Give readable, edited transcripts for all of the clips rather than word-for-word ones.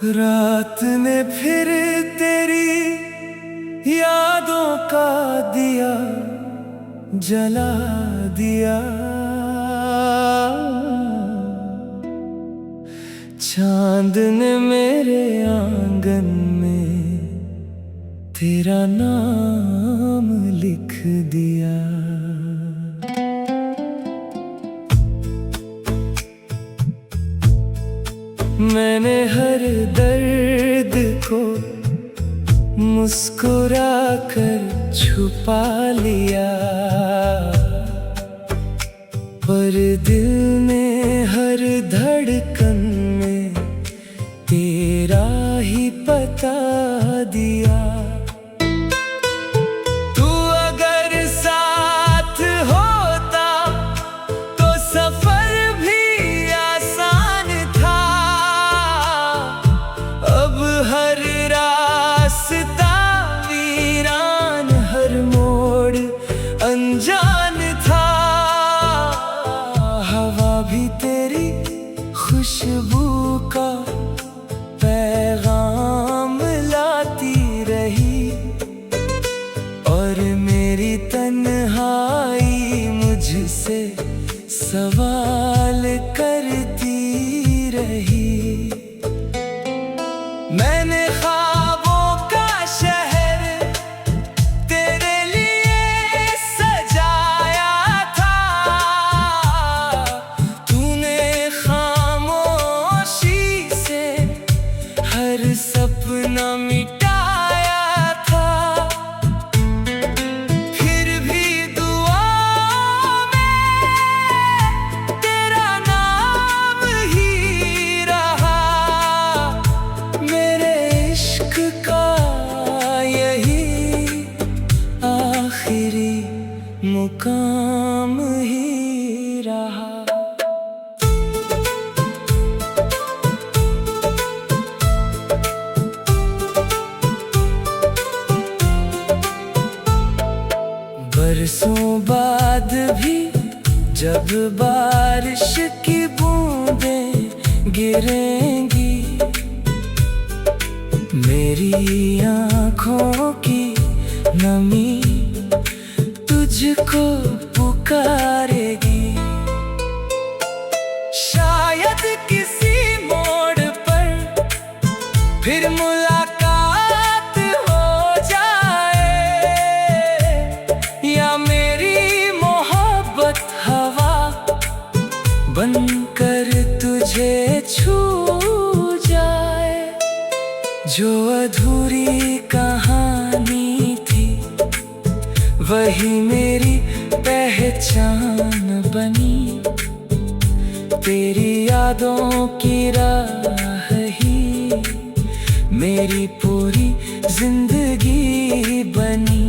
रात ने फिर तेरी यादों का दिया जला दिया। चांद ने मेरे आंगन में तेरा नाम लिख दिया। मैंने हर दर्द को मुस्कुरा कर छुपा लिया, पर दिल ने हर धड़कन में तेरा ही पता दिया। तू अगर साथ होता तो सफर भी आसान था। अब हर रास्ता वीरान, हर मोड़ अनजान था। हवा भी तेरी खुशबू का पैगाम लाती रही, और मेरी तन्हाई मुझसे सवाल करती रही। मैंने ख्वाबों का शहर तेरे लिए सजाया था। तूने खामोशी से हर सपना मिटाया था। फिर भी दुआओं में तेरा नाम ही रहा। मेरे इश्क का यही आखिरी मुकाम ही रहा। बरसों बाद भी जब बारिश की बूंदें गिरेंगी, मेरी आँखों की नमी तुझको पुकारेगी। शायद किसी मोड़ पर फिर मुलाकात हो जाए, या मेरी मोहब्बत हवा बनकर तुझे छू जाए। जो अधूरी कहानी थी वही मेरी पहचान बनी। तेरी यादों की राह ही मेरी पूरी जिंदगी बनी।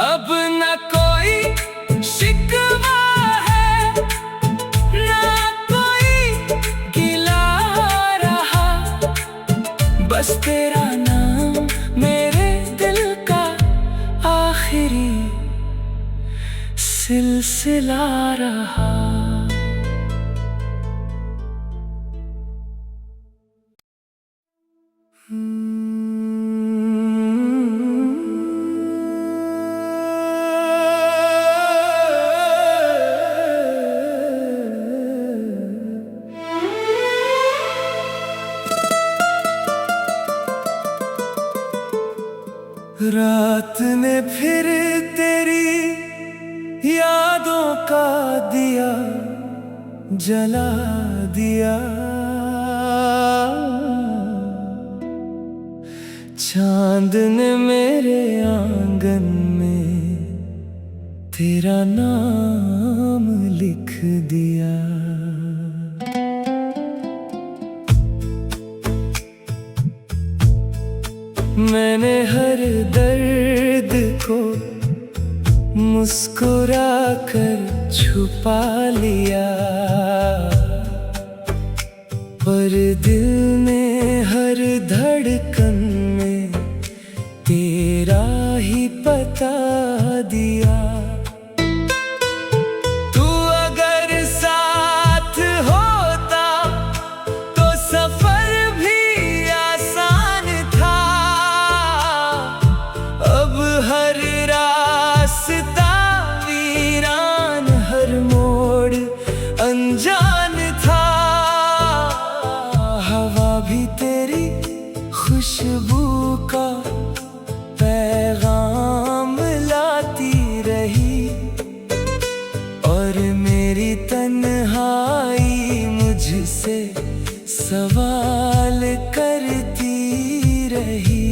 अब न कोई शिकवा है, न कोई गिला रहा। बस तेरा नाम मेरे दिल का आखिरी सिलसिला रहा। रात ने फिर तेरी यादों का दिया जला दिया। चांद ने मेरे आंगन में तेरा नाम लिख दिया। मैंने हर दर्द को मुस्कुरा कर छुपा लिया, पर दिल ने हर धड़कन में तेरा ही पता दिया। तू अगर साथ होता तो सफर भी अनजान था। हवा भी तेरी खुशबू का पैगाम लाती रही, और मेरी तन्हाई मुझसे सवाल करती रही।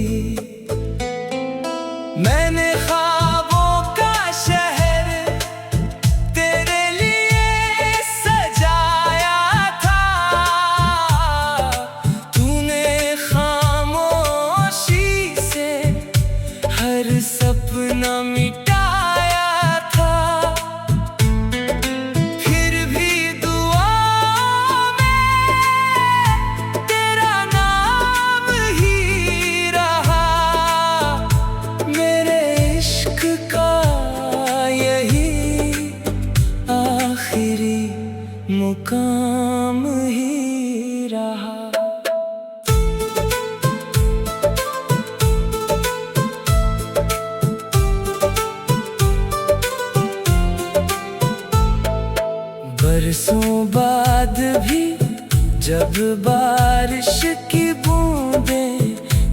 मैंने ख्वाबों का शहर तेरे लिए सजाया था, तूने खामोशी से हर सपना मिटाया था। फिर भी दुआ में तेरा नाम ही रहा, मेरे इश्क का यही आखिरी मुकाम ही रहा। बरसों बाद भी जब बारिश की बूंदें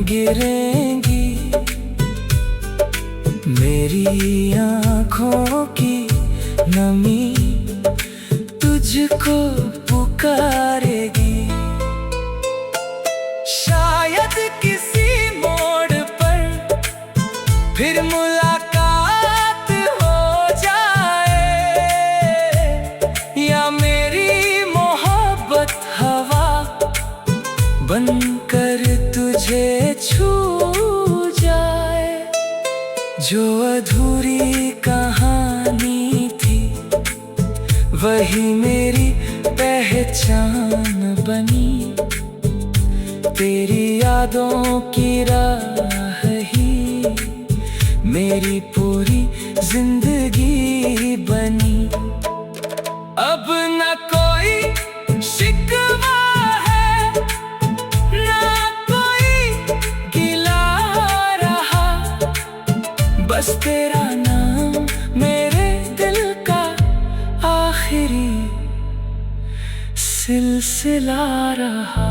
गिरेंगी, मेरी आँखों की नमी तुझको पुकारेगी। शायद किसी मोड़ पर फिर मुलाकात हो जाए, या मेरी मोहब्बत हवा बनकर तुझे छू जाए। जो अधूरी कहानी थी वही मेरी पहचान बनी, तेरी यादों की राह ही मेरी पूरी जिंदगी बनी। अब न कोई शिकवा है, न कोई गिला रहा, बस तेरा नाम मेरे दिल का आखिरी सिलसिला रहा।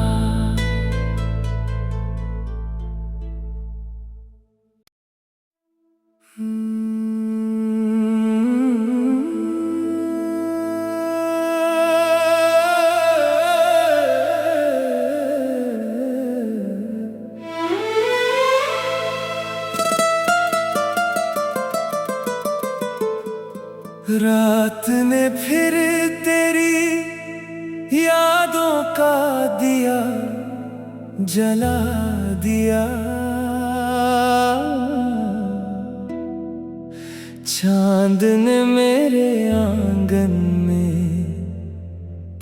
रात ने फिर तेरी यादों का दिया जला दिया, चांद ने मेरे आंगन में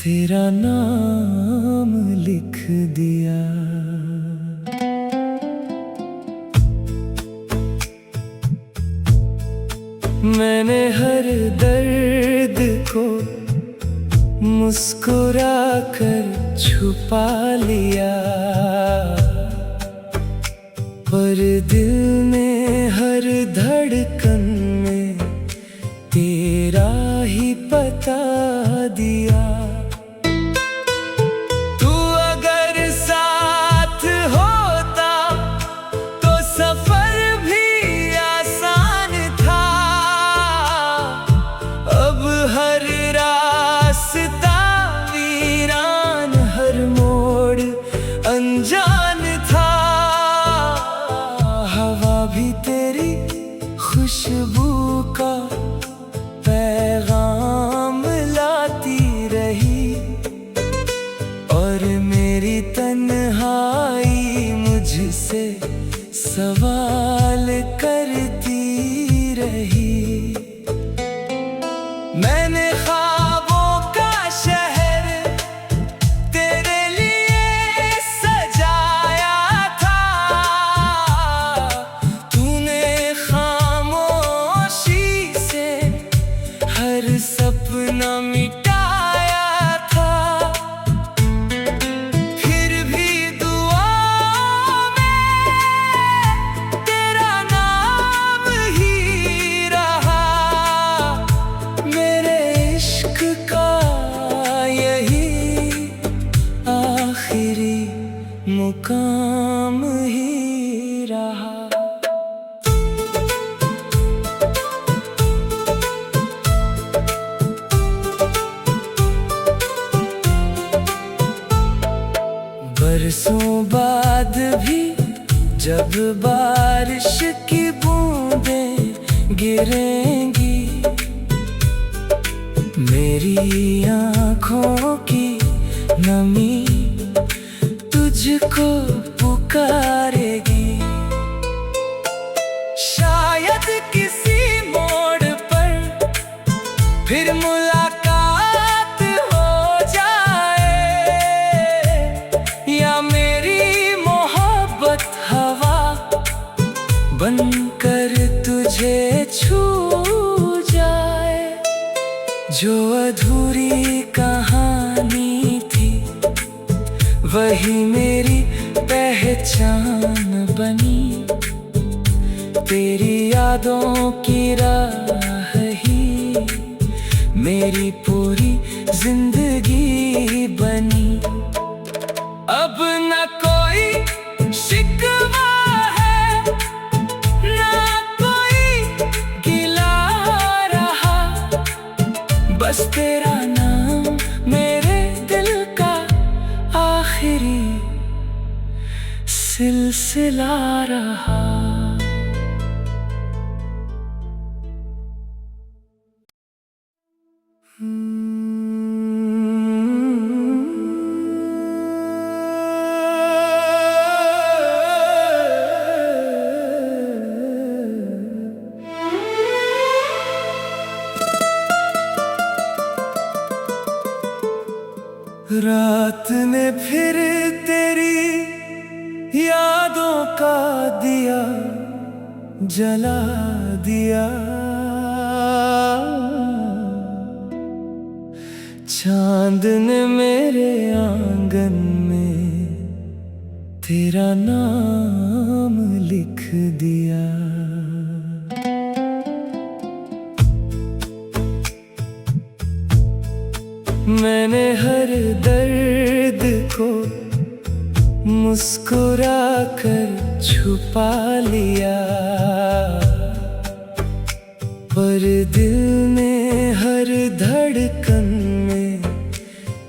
तेरा नाम लिख दिया। मैंने हर दर्द को मुस्कुरा कर छुपा लिया, पर दिल ने हर धड़कन में तेरा ही पता दिया। तू अगर साथ होता तो सफर भी आसान था, अब हर रास्ता वीरान, हर मोड़ अनजान था। हवा भी बरसों बाद भी जब बारिश की बूंदें गिरेंगी, मेरी आँखों की नमी तुझको पुकारेगी। शायद किसी मोड़ पर फिर मुलाकात हो जाए, या मेरी मोहब्बत हवा बनकर तुझे छू जाए। जो अधूरी कहानी थी वही मेरी पहचान बनी, तेरी यादों की राह ही मेरी पूरी जिंदगी बनी। अब न कोई शिकवा है, न कोई गिला रहा, बस तेरा नाम मेरे दिल का आखिरी सिलसिला रहा। रात ने फिर तेरी यादों का दिया जला दिया, चांद ने मेरे आंगन में तेरा नाम लिख दिया। मैंने हर दर्द को मुस्कुरा कर छुपा लिया, पर दिल ने हर धड़कन में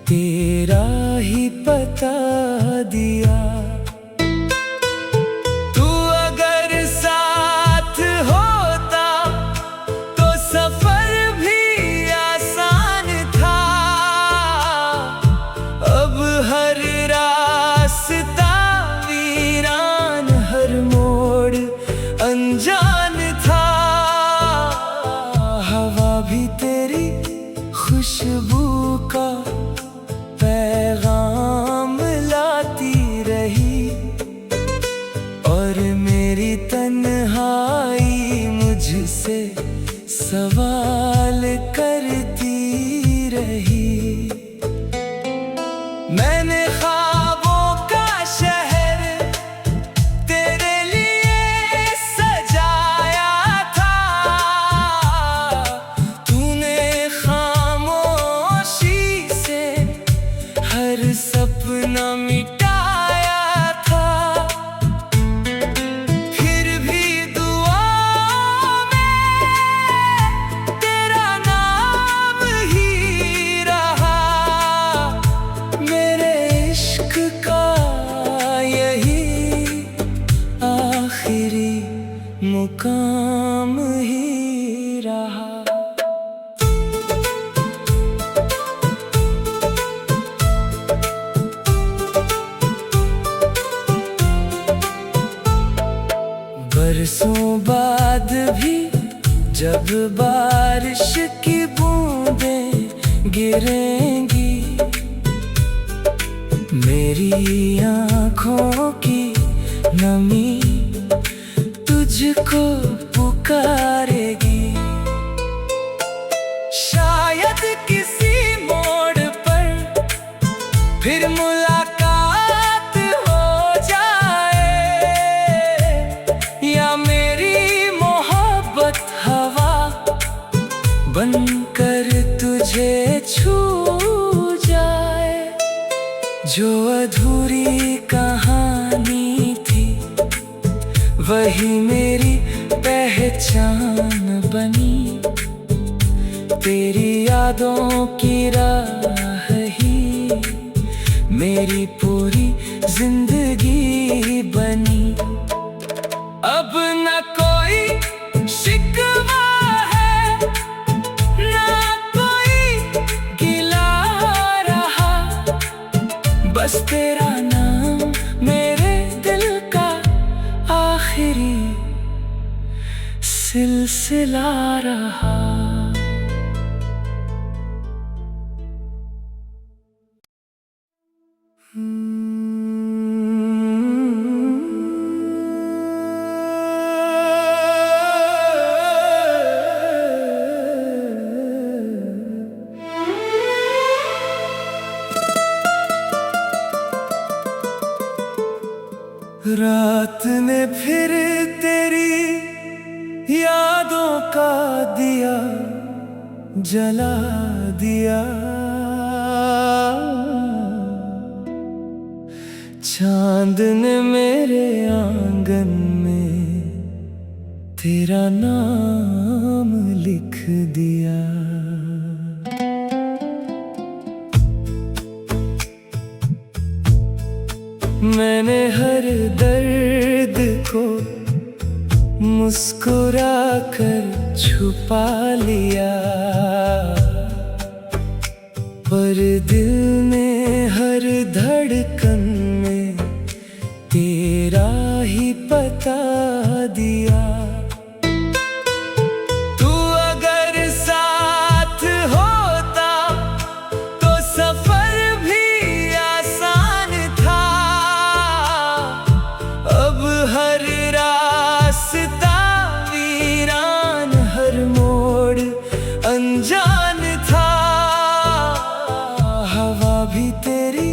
तेरा ही पता दिया। तू अगर साथ होता तो सफर भी आसान था, अब हर रास्ता वीरान, हर मोड़ अनजान था। हवा भी तेरी खुशबू का पैगाम लाती रही, और मेरी तन्हाई मुझसे सवाल करती रही। मैंने ख्वाबों का शहर तेरे लिए सजाया था, तूने खामोशी से हर सपना मिटाया था। फिर भी दुआओं में तेरा नाम ही रहा, मेरे इश्क का यही आखिरी मुकाम ही रहा। बरसों बाद भी जब बारिश की बूंदें गिरेंगी, मेरी आँखों की नमी तुझको पुकारेगी। शायद किसी मोड़ पर फिर मुलाकात हो जाए, या मेरी मोहब्बत हवा बनकर तुझे छू जाए। जो अधूरी कहानी थी वही मेरी पहचान बनी, तेरी यादों की राह ही मेरी पूरी जिंदगी तेरा नाम मेरे दिल का आखिरी सिलसिला रहा। रात ने फिर तेरी यादों का दिया जला दिया। चांद ने मेरे आंगन में तेरा नाम लिख दिया। मैंने हर दर्द को मुस्कुरा कर छुपा लिया, पर दिल ने हर धड़कन में तेरा ही पता दिया। तू अगर साथ होता तो सफर भी आसान था। अब हर रास्ता वीरान, हर मोड़ अनजान था। हवा भी तेरी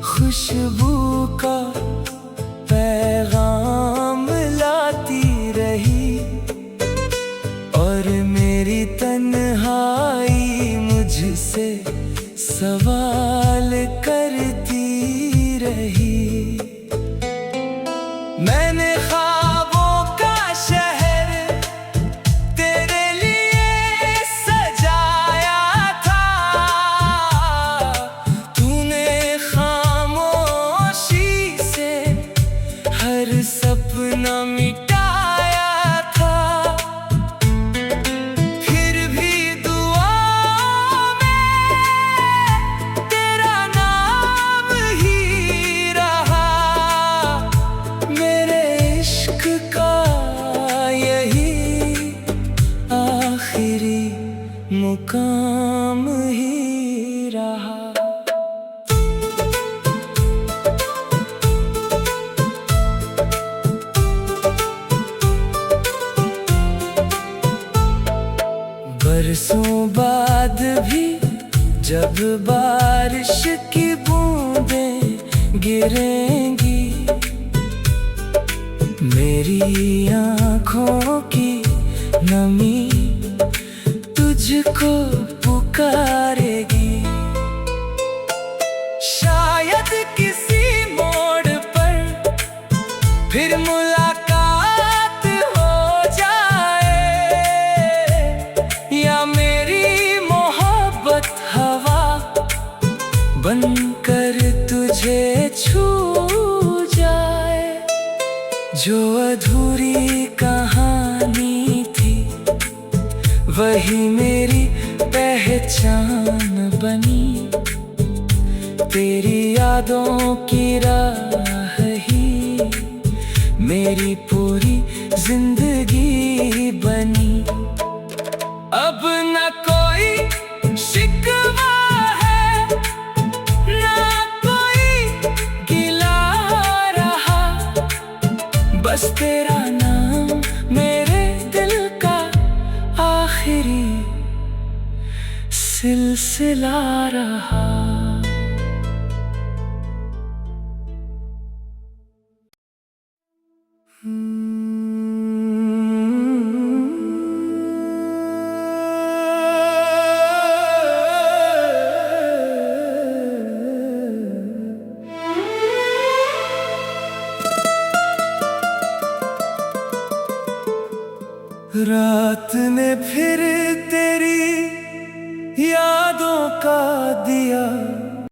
खुशबू का पैगाम लाती रही, और मेरी तन्हाई मुझसे सवाल करती रही। मैंने ख्वाबों का शहर तेरे लिए सजाया था। तूने खामोशी से हर सपना मिटाया था। फिर भी दुआ में तेरा नाम ही रहा। मेरे इश्क का यही आखिरी मुकाम ही रहा। बरसों बाद भी जब बारिश की बूंदें गिरेंगी, मेरी आँखों की नमी तुझको पुकारेगी। शायद किसी मोड़ पर फिर मुलाकात हो जाए, या मेरी मोहब्बत हवा बनकर तुझे छू जाए। जो अधूरी कहानी थी वही मेरी पहचान बनी। तेरी यादों की राह ही मेरी पूरी जिंदगी बनी। अब न कोई शिकवा है, ना कोई गिला रहा। बस तेरा नाम मेरे दिल का आखिरी सिलसिला रहा। रात ने फिर